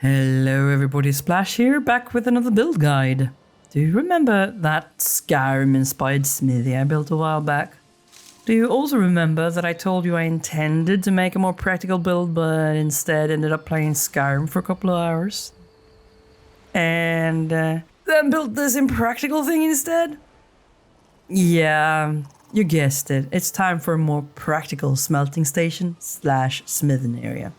Hello everybody, Splash here, back with another build guide. Do you remember that Skyrim inspired smithy I built a while back? Do you also remember that I told you I intended to make a more practical build, but instead ended up playing Skyrim for a couple of hours? And then built this impractical thing instead? Yeah, you guessed it, it's time for a more practical smelting station / smithing area.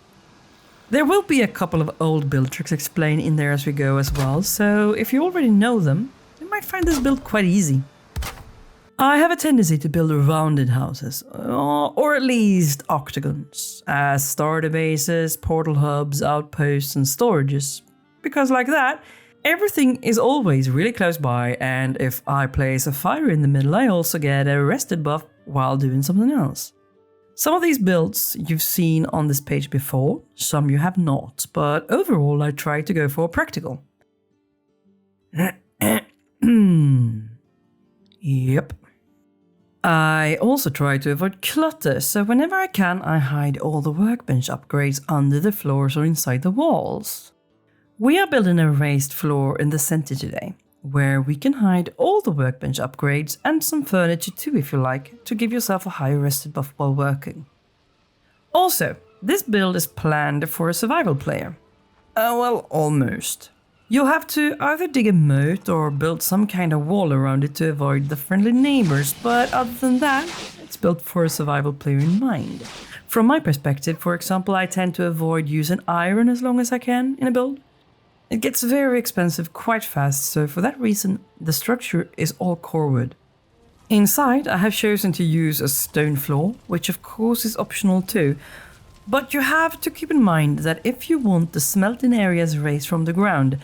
There will be a couple of old build tricks explained in there as we go as well, so if you already know them, you might find this build quite easy. I have a tendency to build rounded houses, or at least octagons, as starter bases, portal hubs, outposts and storages, because like that, everything is always really close by, and if I place a fire in the middle, I also get a rested buff while doing something else. Some of these builds you've seen on this page before, some you have not, but overall I try to go for practical. Yep. I also try to avoid clutter, so whenever I can I hide all the workbench upgrades under the floors or inside the walls. We are building a raised floor in the center today, where we can hide all the workbench upgrades and some furniture too if you like, to give yourself a higher rested buff while working. Also, this build is planned for a survival player. Well, almost. You'll have to either dig a moat or build some kind of wall around it to avoid the friendly neighbors, but other than that, it's built for a survival player in mind. From my perspective, for example, I tend to avoid using iron as long as I can in a build. It gets very expensive quite fast, so for that reason, the structure is all core wood. Inside, I have chosen to use a stone floor, which of course is optional too, but you have to keep in mind that if you want the smelting areas raised from the ground,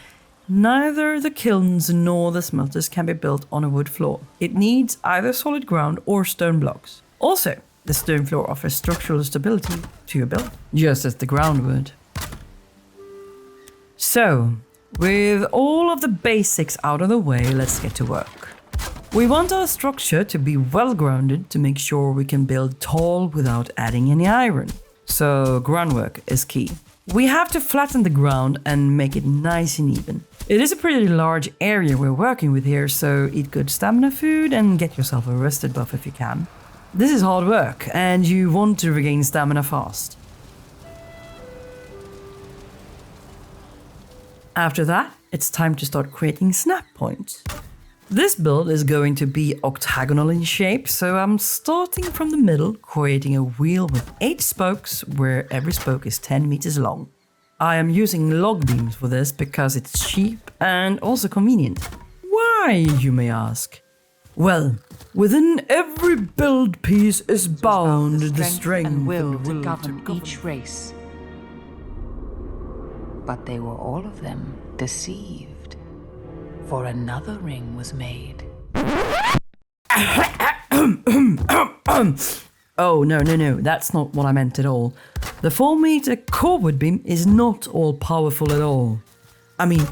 neither the kilns nor the smelters can be built on a wood floor. It needs either solid ground or stone blocks. Also, the stone floor offers structural stability to your build, just as the ground would. So, with all of the basics out of the way, let's get to work. We want our structure to be well grounded to make sure we can build tall without adding any iron. So, groundwork is key. We have to flatten the ground and make it nice and even. It is a pretty large area we're working with here, so eat good stamina food and get yourself a rested buff if you can. This is hard work, and you want to regain stamina fast. After that, it's time to start creating snap points. This build is going to be octagonal in shape, so I'm starting from the middle, creating a wheel with 8 spokes, where every spoke is 10 meters long. I am using log beams for this because it's cheap and also convenient. Why, you may ask? Well, within every build piece is bound the strength and will to govern each race. But they were all of them deceived, for another ring was made. Oh, no, that's not what I meant at all. The 4-meter core wood beam is not all powerful at all. I mean,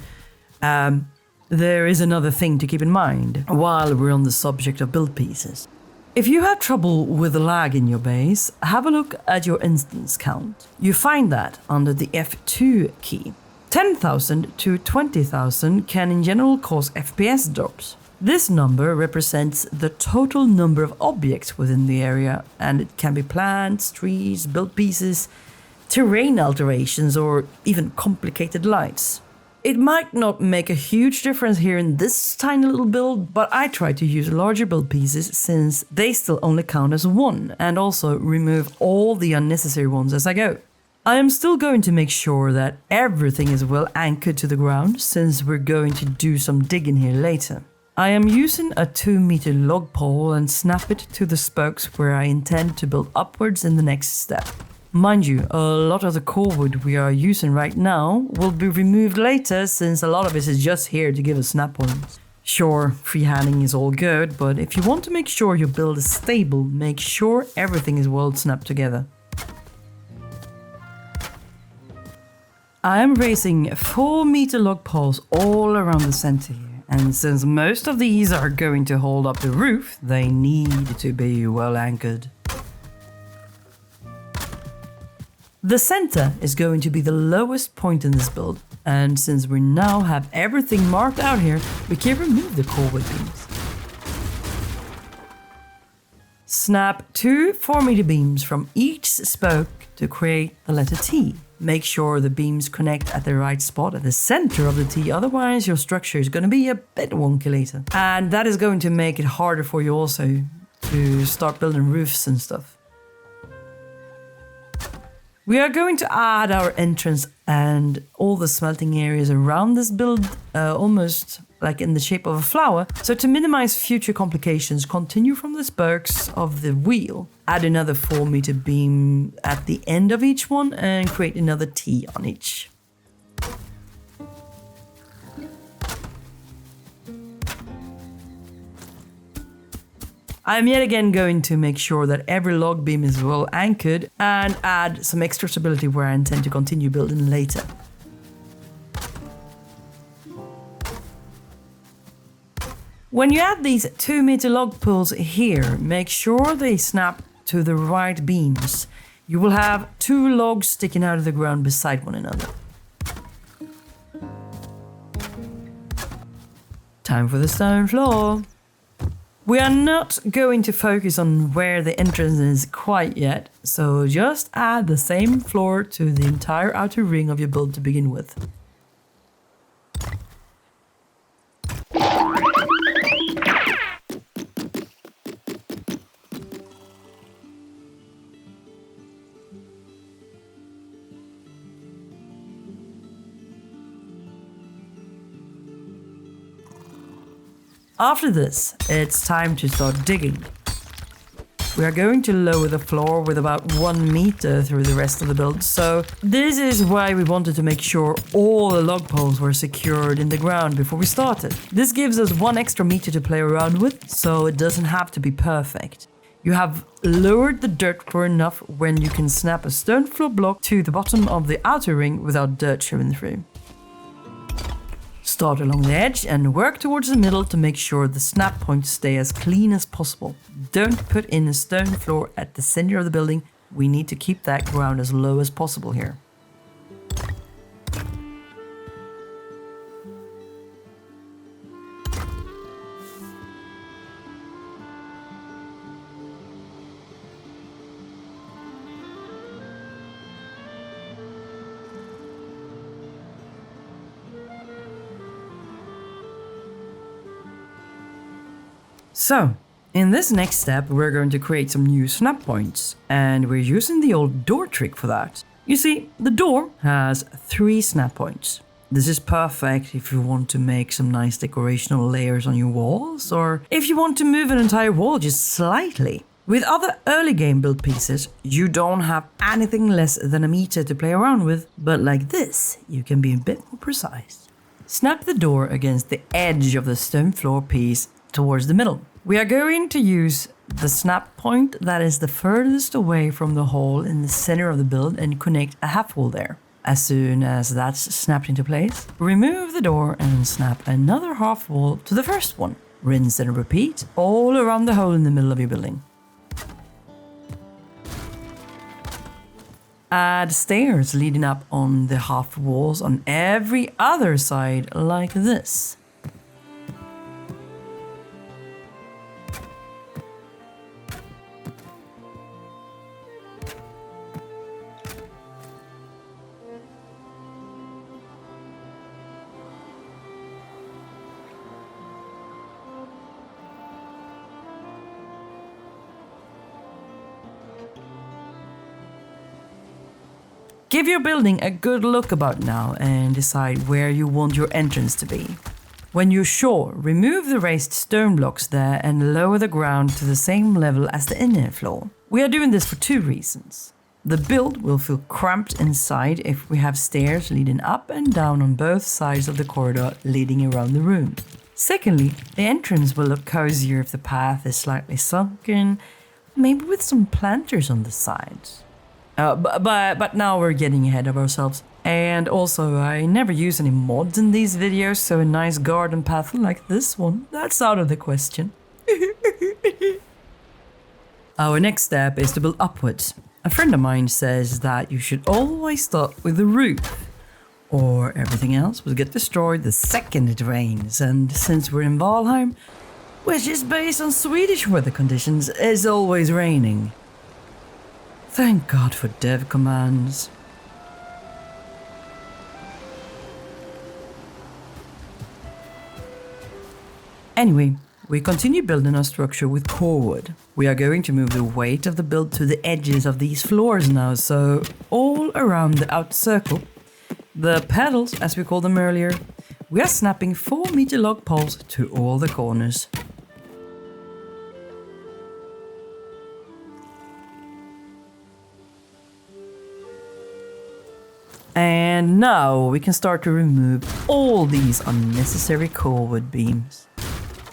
there is another thing to keep in mind while we're on the subject of build pieces. If you have trouble with lag in your base, have a look at your instance count. You find that under the F2 key. 10,000 to 20,000 can in general cause FPS drops. This number represents the total number of objects within the area, and it can be plants, trees, build pieces, terrain alterations, or even complicated lights. It might not make a huge difference here in this tiny little build, but I try to use larger build pieces since they still only count as one, and also remove all the unnecessary ones as I go. I am still going to make sure that everything is well anchored to the ground, since we're going to do some digging here later. I am using a 2-meter log pole and snap it to the spokes where I intend to build upwards in the next step. Mind you, a lot of the core wood we are using right now will be removed later, since a lot of it is just here to give us snap points. Sure, freehanding is all good, but if you want to make sure your build is stable, make sure everything is well snapped together. I am raising 4-meter log poles all around the center here, and since most of these are going to hold up the roof, they need to be well anchored. The center is going to be the lowest point in this build, And since we now have everything marked out here, we can remove the cordwood beams. Snap 2 4-meter beams from each spoke to create the letter T. Make sure the beams connect at the right spot at the center of the T, otherwise your structure is going to be a bit wonky later. And that is going to make it harder for you also to start building roofs and stuff. We are going to add our entrance and all the smelting areas around this build almost like in the shape of a flower. So to minimize future complications, continue from the spokes of the wheel. Add another 4-meter beam at the end of each one and create another T on each. I'm yet again going to make sure that every log beam is well anchored and add some extra stability where I intend to continue building later. When you add these 2-meter log pulls here, make sure they snap to the right beams. You will have 2 logs sticking out of the ground beside one another. Time for the stone floor. We are not going to focus on where the entrance is quite yet, so just add the same floor to the entire outer ring of your build to begin with. After this, it's time to start digging. We are going to lower the floor with about 1 meter through the rest of the build, so this is why we wanted to make sure all the log poles were secured in the ground before we started. This gives us 1 extra meter to play around with, so it doesn't have to be perfect. You have lowered the dirt floor enough when you can snap a stone floor block to the bottom of the outer ring without dirt showing through. Start along the edge and work towards the middle to make sure the snap points stay as clean as possible. Don't put in a stone floor at the center of the building. We need to keep that ground as low as possible here. So, in this next step, we're going to create some new snap points, and we're using the old door trick for that. You see, the door has 3 snap points. This is perfect if you want to make some nice decorational layers on your walls, or if you want to move an entire wall just slightly. With other early game build pieces, you don't have anything less than a meter to play around with, but like this, you can be a bit more precise. Snap the door against the edge of the stone floor piece towards the middle. We are going to use the snap point that is the furthest away from the hole in the center of the build and connect a half wall there. As soon as that's snapped into place, remove the door and snap another half wall to the first one. Rinse and repeat all around the hole in the middle of your building. Add stairs leading up on the half walls on every other side like this. Give your building a good look about now and decide where you want your entrance to be. When you're sure, remove the raised stone blocks there and lower the ground to the same level as the inner floor. We are doing this for 2 reasons. The build will feel cramped inside if we have stairs leading up and down on both sides of the corridor leading around the room. Secondly, the entrance will look cozier if the path is slightly sunken, maybe with some planters on the sides. But now we're getting ahead of ourselves. And also, I never use any mods in these videos, so a nice garden path like this one, that's out of the question. Our next step is to build upwards. A friend of mine says that you should always start with the roof. or everything else will get destroyed the second it rains. And since we're in Valheim, which is based on Swedish weather conditions, it's always raining. Thank God for dev commands. Anyway, we continue building our structure with core wood. We are going to move the weight of the build to the edges of these floors now, so all around the outer circle, the pedals, as we called them earlier, we are snapping 4-meter log poles to all the corners. And now we can start to remove all these unnecessary core wood beams.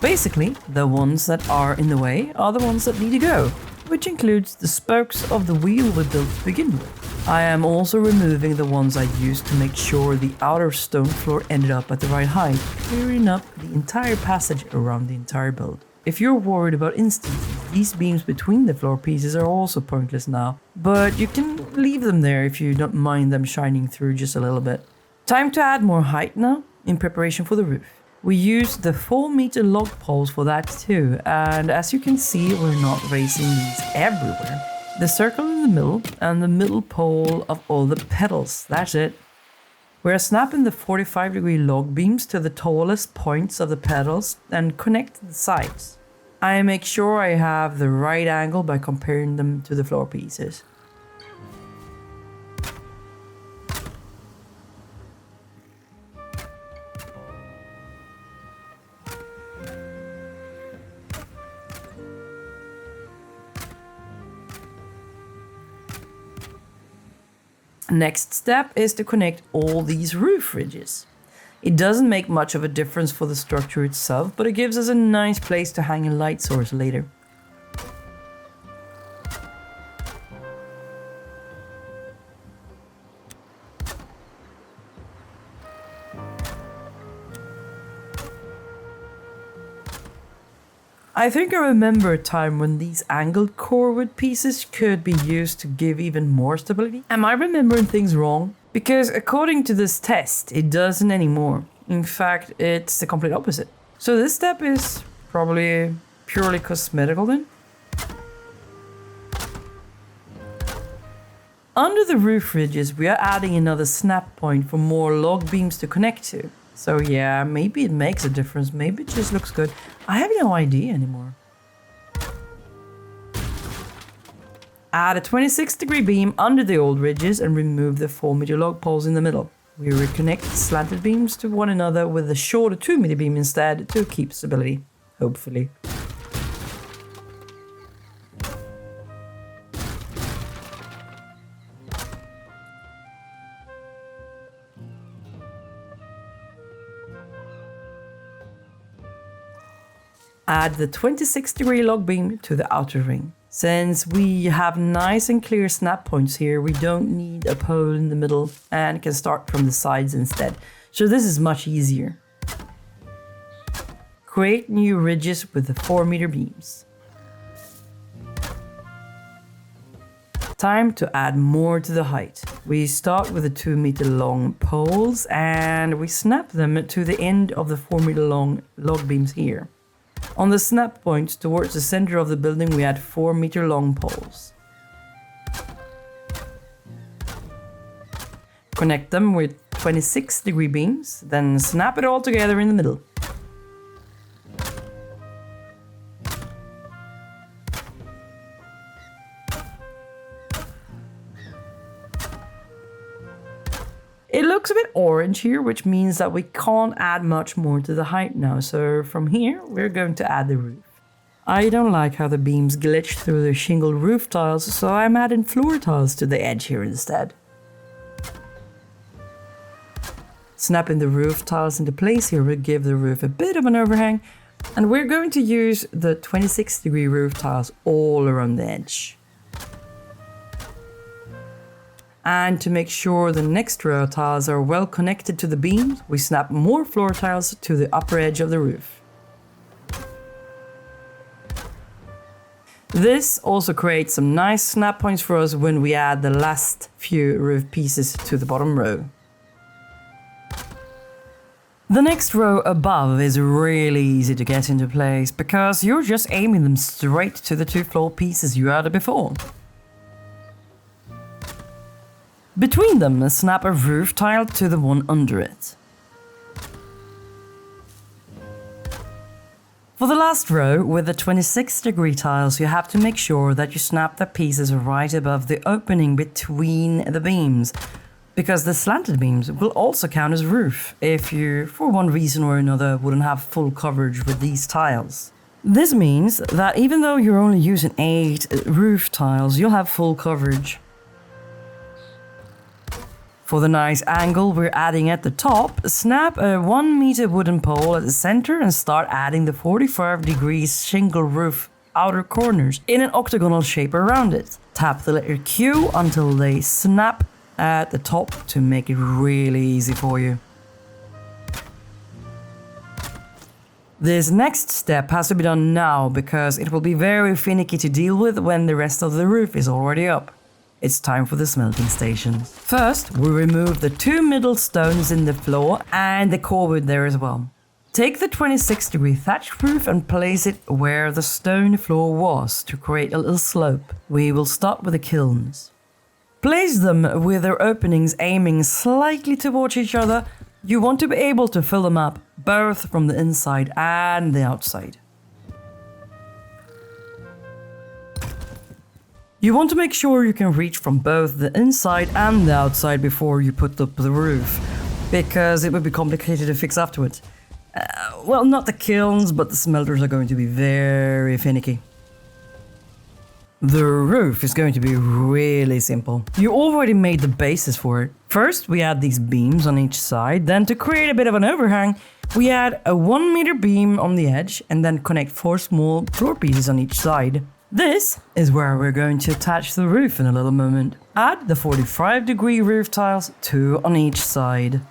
Basically, the ones that are in the way are the ones that need to go, which includes the spokes of the wheel we built to begin with. I am also removing the ones I used to make sure the outer stone floor ended up at the right height, clearing up the entire passage around the entire build. If you're worried about instances, these beams between the floor pieces are also pointless now, but you can leave them there if you don't mind them shining through just a little bit. Time to add more height now, in preparation for the roof. We used the 4-meter log poles for that too, and as you can see, we're not raising these everywhere. The circle in the middle and the middle pole of all the pedals, that's it. We're snapping the 45-degree log beams to the tallest points of the pedals and connect the sides. I make sure I have the right angle by comparing them to the floor pieces. Next step is to connect all these roof ridges. It doesn't make much of a difference for the structure itself, but it gives us a nice place to hang a light source later. I think I remember a time when these angled core wood pieces could be used to give even more stability. Am I remembering things wrong? Because according to this test, it doesn't anymore. In fact, it's the complete opposite. So this step is probably purely cosmetical then? Under the roof ridges, we are adding another snap point for more log beams to connect to. So yeah, maybe it makes a difference, maybe it just looks good. I have no idea anymore. Add a 26-degree beam under the old ridges and remove the 4-meter log poles in the middle. We reconnect the slanted beams to one another with a shorter 2-meter beam instead to keep stability, hopefully. Add the 26-degree log beam to the outer ring. Since we have nice and clear snap points here, we don't need a pole in the middle and can start from the sides instead. So this is much easier. Create new ridges with the 4-meter beams. Time to add more to the height. We start with the 2-meter long poles and we snap them to the end of the 4-meter long log beams here. On the snap points towards the center of the building, we add 4-meter long poles. Connect them with 26-degree beams, then snap it all together in the middle. It looks a bit orange here, which means that we can't add much more to the height now. So from here, we're going to add the roof. I don't like how the beams glitch through the shingled roof tiles, so I'm adding floor tiles to the edge here instead. Snapping the roof tiles into place here will give the roof a bit of an overhang, and we're going to use the 26-degree roof tiles all around the edge. And to make sure the next row of tiles are well connected to the beams, we snap more floor tiles to the upper edge of the roof. This also creates some nice snap points for us when we add the last few roof pieces to the bottom row. The next row above is really easy to get into place because you're just aiming them straight to the 2 floor pieces you added before. Between them, snap a roof tile to the one under it. For the last row, with the 26-degree tiles, you have to make sure that you snap the pieces right above the opening between the beams, because the slanted beams will also count as roof if you, for one reason or another, wouldn't have full coverage with these tiles. This means that even though you're only using 8 roof tiles, you'll have full coverage. For the nice angle we're adding at the top, snap a 1 meter wooden pole at the center and start adding the 45 degrees shingle roof outer corners in an octagonal shape around it. Tap the letter Q until they snap at the top to make it really easy for you. This next step has to be done now because it will be very finicky to deal with when the rest of the roof is already up. It's time for the smelting station. First, we remove the 2 middle stones in the floor and the core wood there as well. Take the 26-degree thatch roof and place it where the stone floor was to create a little slope. We will start with the kilns. Place them with their openings aiming slightly towards each other. You want to be able to fill them up, both from the inside and the outside. You want to make sure you can reach from both the inside and the outside before you put up the roof, because it would be complicated to fix afterwards. Well, not the kilns, but the smelters are going to be very finicky. The roof is going to be really simple. You already made the basis for it. First, we add these beams on each side, then to create a bit of an overhang, we add a 1 meter beam on the edge and then connect 4 small floor pieces on each side. This is where we're going to attach the roof in a little moment. Add the 45-degree roof tiles, 2 on each side.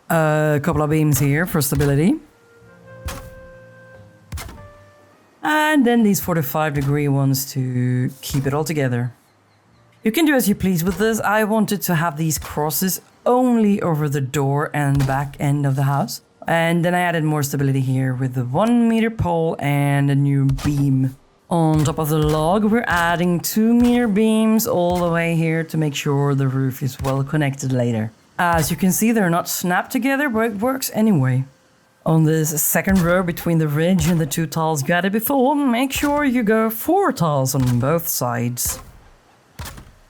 A couple of beams here for stability. And then these 45-degree ones to keep it all together. You can do as you please with this. I wanted to have these crosses only over the door and the back end of the house. And then I added more stability here with the 1 meter pole and a new beam. On top of the log, we're adding 2 meter beams all the way here to make sure the roof is well connected later. As you can see, they're not snapped together, but it works anyway. On this second row between the ridge and the 2 tiles you added before, make sure you go 4 tiles on both sides.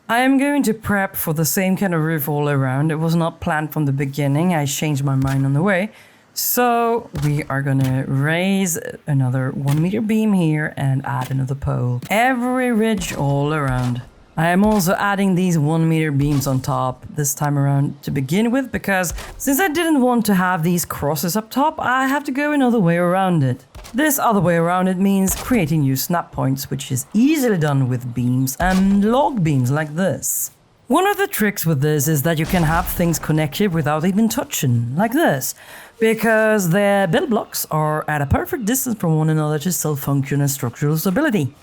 I am going to prep for the same kind of roof all around. It was not planned from the beginning. I changed my mind on the way. So we are gonna raise another 1 meter beam here and add another pole. Every ridge all around. I am also adding these 1 meter beams on top this time around to begin with, because since I didn't want to have these crosses up top, I have to go another way around it. This other way around it means creating new snap points, which is easily done with beams and log beams like this. One of the tricks with this is that you can have things connected without even touching, like this, because the build blocks are at a perfect distance from one another to still function as structural stability.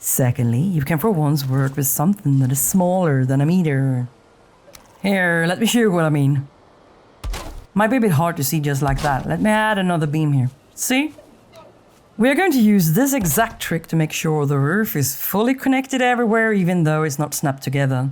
Secondly, you can for once work with something that is smaller than a meter. Here, let me show you what I mean. Might be a bit hard to see just like that. Let me add another beam here. See? We are going to use this exact trick to make sure the roof is fully connected everywhere, even though it's not snapped together.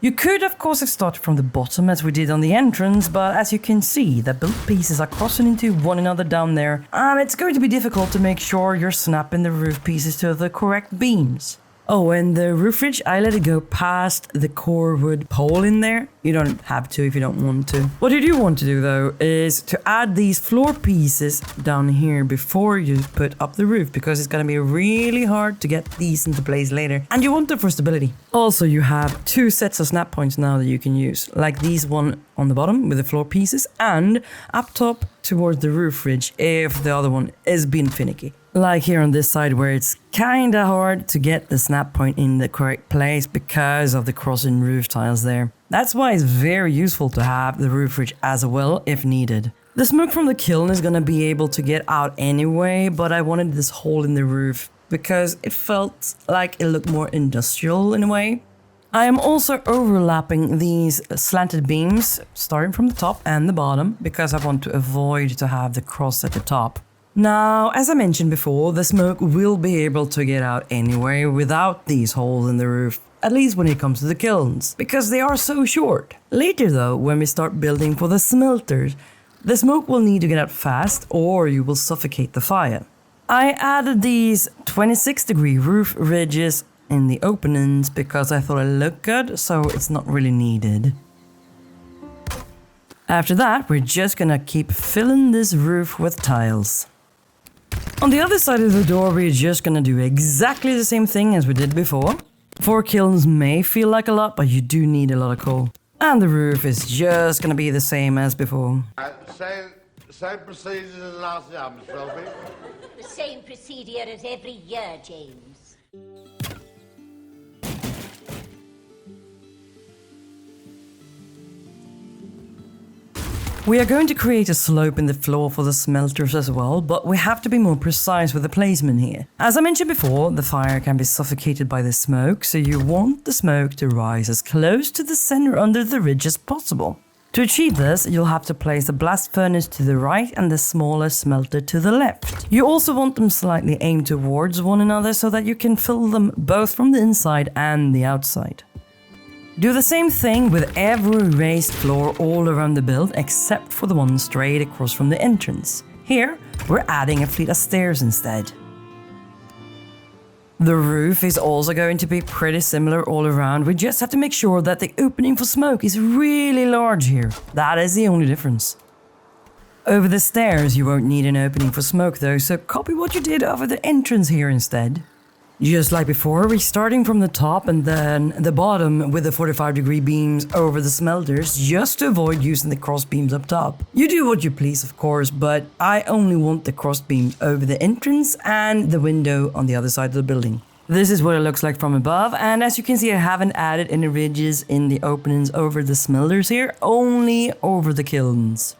You could of course have started from the bottom as we did on the entrance, but as you can see, the built pieces are crossing into one another down there, and it's going to be difficult to make sure you're snapping the roof pieces to the correct beams. Oh, and the roof ridge, I let it go past the core wood pole in there. You don't have to if you don't want to. What you do want to do though is to add these floor pieces down here before you put up the roof, because it's gonna be really hard to get these into place later. And you want them for stability. Also, you have 2 sets of snap points now that you can use, like these one on the bottom with the floor pieces and up top towards the roof ridge if the other one is being finicky. Like here on this side where it's kinda hard to get the snap point in the correct place because of the crossing roof tiles there. That's why it's very useful to have the roof ridge as well if needed. The smoke from the kiln is gonna be able to get out anyway, but I wanted this hole in the roof because it felt like it looked more industrial in a way. I am also overlapping these slanted beams, starting from the top and the bottom, because I want to avoid to have the cross at the top. Now, as I mentioned before, the smoke will be able to get out anyway without these holes in the roof, at least when it comes to the kilns, because they are so short. Later though, when we start building for the smelters, the smoke will need to get out fast or you will suffocate the fire. I added these 26-degree roof ridges in the openings because I thought it looked good, so it's not really needed. After that, we're just gonna keep filling this roof with tiles. On the other side of the door, we're just gonna do exactly the same thing as we did before. 4 kilns may feel like a lot, but you do need a lot of coal. And the roof is just gonna be the same as before. Same procedure as last year, Miss Shelby. The same procedure as every year, James. We are going to create a slope in the floor for the smelters as well, but we have to be more precise with the placement here. As I mentioned before, the fire can be suffocated by the smoke, so you want the smoke to rise as close to the center under the ridge as possible. To achieve this, you'll have to place the blast furnace to the right and the smaller smelter to the left. You also want them slightly aimed towards one another so that you can fill them both from the inside and the outside. Do the same thing with every raised floor all around the build except for the one straight across from the entrance. Here, we're adding a fleet of stairs instead. The roof is also going to be pretty similar all around. We just have to make sure that the opening for smoke is really large here. That is the only difference. Over the stairs, you won't need an opening for smoke though, so copy what you did over the entrance here instead. Just like before, we're starting from the top and then the bottom with the 45-degree beams over the smelters just to avoid using the cross beams up top. You do what you please, of course, but I only want the cross beams over the entrance and the window on the other side of the building. This is what it looks like from above, and as you can see, I haven't added any ridges in the openings over the smelters here, only over the kilns.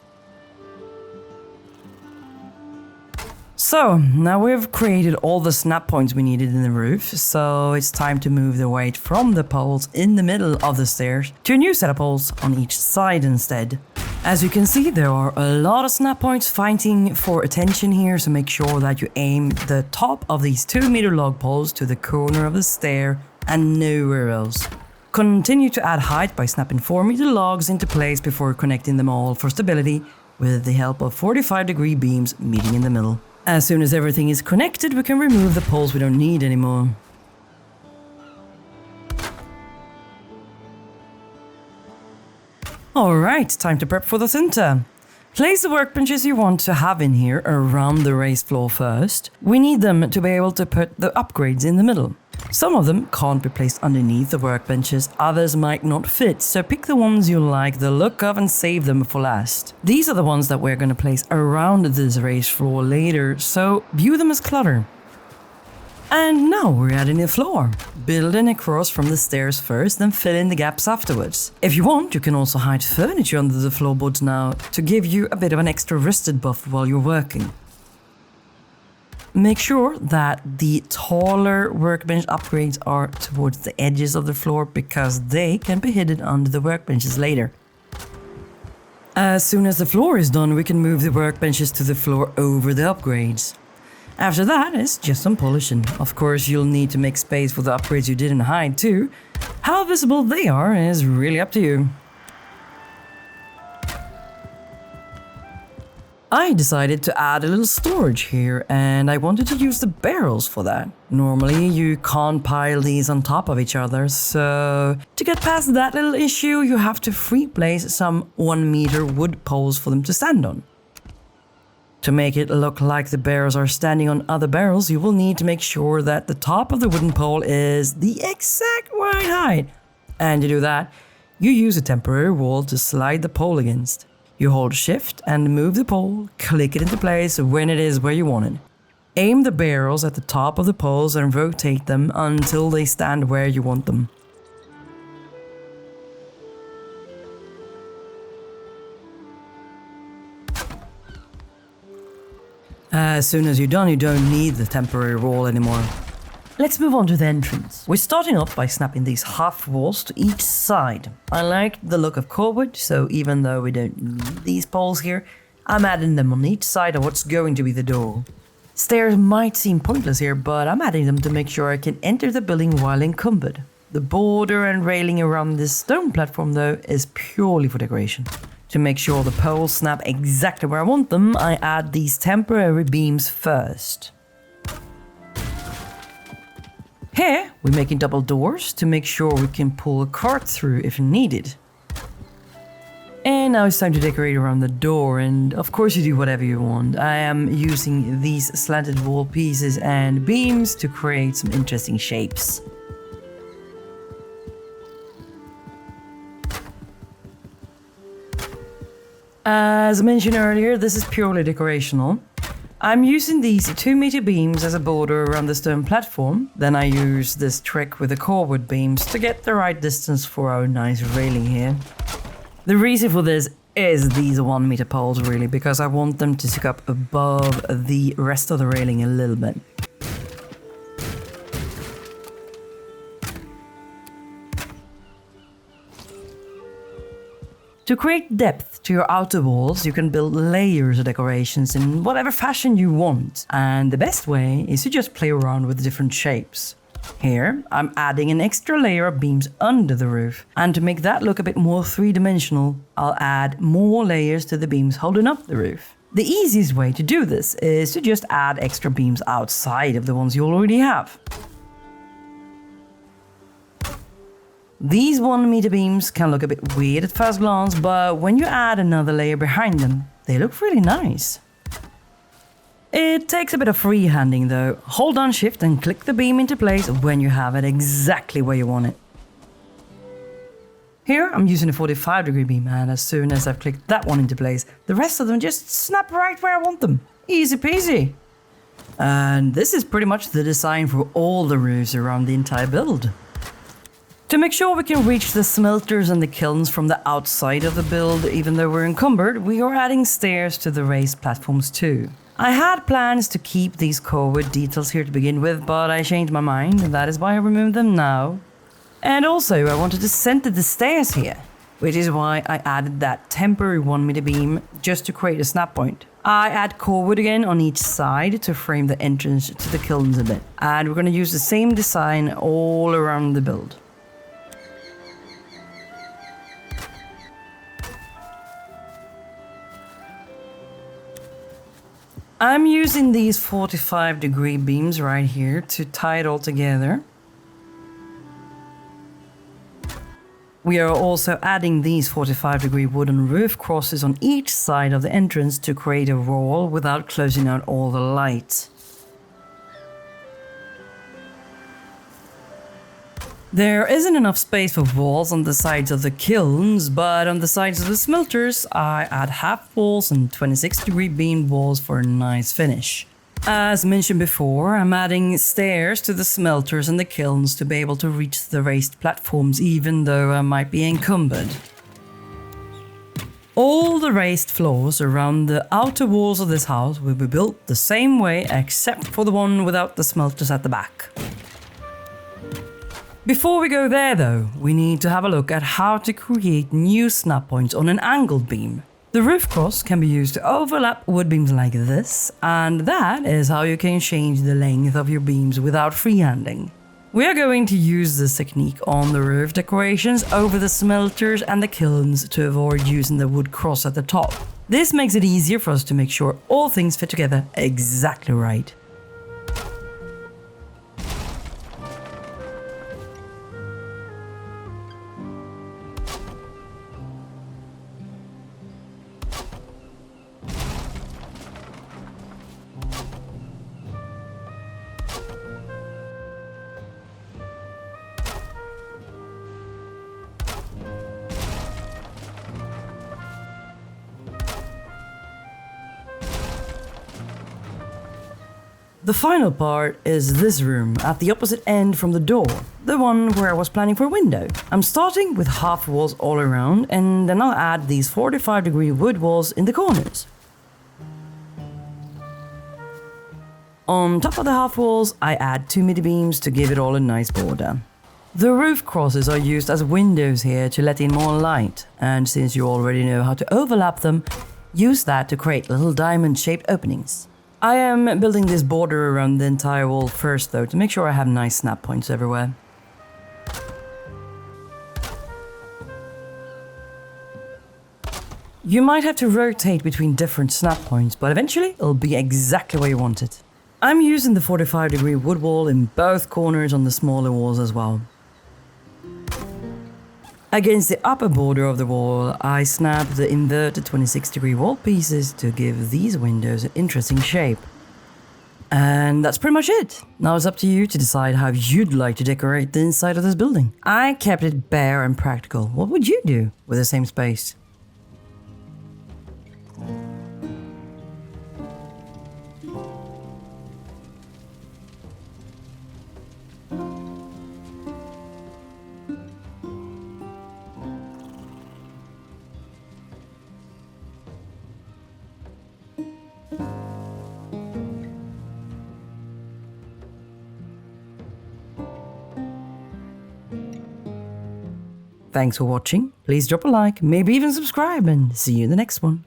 So, now we've created all the snap points we needed in the roof, so it's time to move the weight from the poles in the middle of the stairs to a new set of poles on each side instead. As you can see, there are a lot of snap points fighting for attention here, so make sure that you aim the top of these 2-meter log poles to the corner of the stair and nowhere else. Continue to add height by snapping 4-meter logs into place before connecting them all for stability with the help of 45-degree beams meeting in the middle. As soon as everything is connected, we can remove the poles we don't need anymore. Alright, time to prep for the center. Place the workbenches you want to have in here around the raised floor first. We need them to be able to put the upgrades in the middle. Some of them can't be placed underneath the workbenches, others might not fit, so pick the ones you like the look of and save them for last. These are the ones that we're going to place around this raised floor later, so view them as clutter. And now we're adding the floor. Building across from the stairs first, then fill in the gaps afterwards. If you want, you can also hide furniture under the floorboards now to give you a bit of an extra rusted buff while you're working. Make sure that the taller workbench upgrades are towards the edges of the floor because they can be hidden under the workbenches later. As soon as the floor is done, we can move the workbenches to the floor over the upgrades. After that, it's just some polishing. Of course, you'll need to make space for the upgrades you didn't hide too. How visible they are is really up to you. I decided to add a little storage here, and I wanted to use the barrels for that. Normally, you can't pile these on top of each other, so to get past that little issue, you have to free place some 1-meter wood poles for them to stand on. To make it look like the barrels are standing on other barrels, you will need to make sure that the top of the wooden pole is the exact right height. And to do that, you use a temporary wall to slide the pole against. You hold shift and move the pole, click it into place when it is where you want it. Aim the barrels at the top of the poles and rotate them until they stand where you want them. As soon as you're done, you don't need the temporary wall anymore. Let's move on to the entrance. We're starting off by snapping these half walls to each side. I like the look of cordwood, so even though we don't need these poles here, I'm adding them on each side of what's going to be the door. Stairs might seem pointless here, but I'm adding them to make sure I can enter the building while encumbered. The border and railing around this stone platform though is purely for decoration. To make sure the poles snap exactly where I want them, I add these temporary beams first. Here, we're making double doors to make sure we can pull a cart through if needed. And now it's time to decorate around the door, and of course you do whatever you want. I am using these slanted wall pieces and beams to create some interesting shapes. As mentioned earlier, this is purely decorational. I'm using these 2-meter beams as a border around the stone platform. Then I use this trick with the cordwood beams to get the right distance for our nice railing here. The reason for this is these 1-meter poles really, because I want them to stick up above the rest of the railing a little bit. To create depth to your outer walls, you can build layers of decorations in whatever fashion you want, and the best way is to just play around with different shapes. Here, I'm adding an extra layer of beams under the roof, and to make that look a bit more three-dimensional, I'll add more layers to the beams holding up the roof. The easiest way to do this is to just add extra beams outside of the ones you already have. These 1-meter beams can look a bit weird at first glance, but when you add another layer behind them, they look really nice. It takes a bit of freehanding though. Hold down shift and click the beam into place when you have it exactly where you want it. Here I'm using a 45-degree beam, and as soon as I've clicked that one into place, the rest of them just snap right where I want them. Easy peasy. And this is pretty much the design for all the roofs around the entire build. To make sure we can reach the smelters and the kilns from the outside of the build, even though we're encumbered, we are adding stairs to the raised platforms too. I had plans to keep these cordwood details here to begin with, but I changed my mind, and that is why I removed them now. And also, I wanted to center the stairs here, which is why I added that temporary 1-meter beam just to create a snap point. I add cordwood again on each side to frame the entrance to the kilns a bit, and we're going to use the same design all around the build. I'm using these 45-degree beams right here to tie it all together. We are also adding these 45-degree wooden roof crosses on each side of the entrance to create a wall without closing out all the light. There isn't enough space for walls on the sides of the kilns, but on the sides of the smelters, I add half walls and 26-degree beam walls for a nice finish. As mentioned before, I'm adding stairs to the smelters and the kilns to be able to reach the raised platforms even though I might be encumbered. All the raised floors around the outer walls of this house will be built the same way except for the one without the smelters at the back. Before we go there though, we need to have a look at how to create new snap points on an angled beam. The roof cross can be used to overlap wood beams like this, and that is how you can change the length of your beams without freehanding. We are going to use this technique on the roof decorations over the smelters and the kilns to avoid using the wood cross at the top. This makes it easier for us to make sure all things fit together exactly right. The final part is this room at the opposite end from the door, the one where I was planning for a window. I'm starting with half walls all around, and then I'll add these 45-degree wood walls in the corners. On top of the half walls, I add 2 midi beams to give it all a nice border. The roof crosses are used as windows here to let in more light, and since you already know how to overlap them, use that to create little diamond-shaped openings. I am building this border around the entire wall first though, to make sure I have nice snap points everywhere. You might have to rotate between different snap points, but eventually it'll be exactly where you want it. I'm using the 45-degree wood wall in both corners on the smaller walls as well. Against the upper border of the wall, I snap the inverted 26-degree wall pieces to give these windows an interesting shape. And that's pretty much it. Now it's up to you to decide how you'd like to decorate the inside of this building. I kept it bare and practical. What would you do with the same space? Thanks for watching. Please drop a like, maybe even subscribe, and see you in the next one.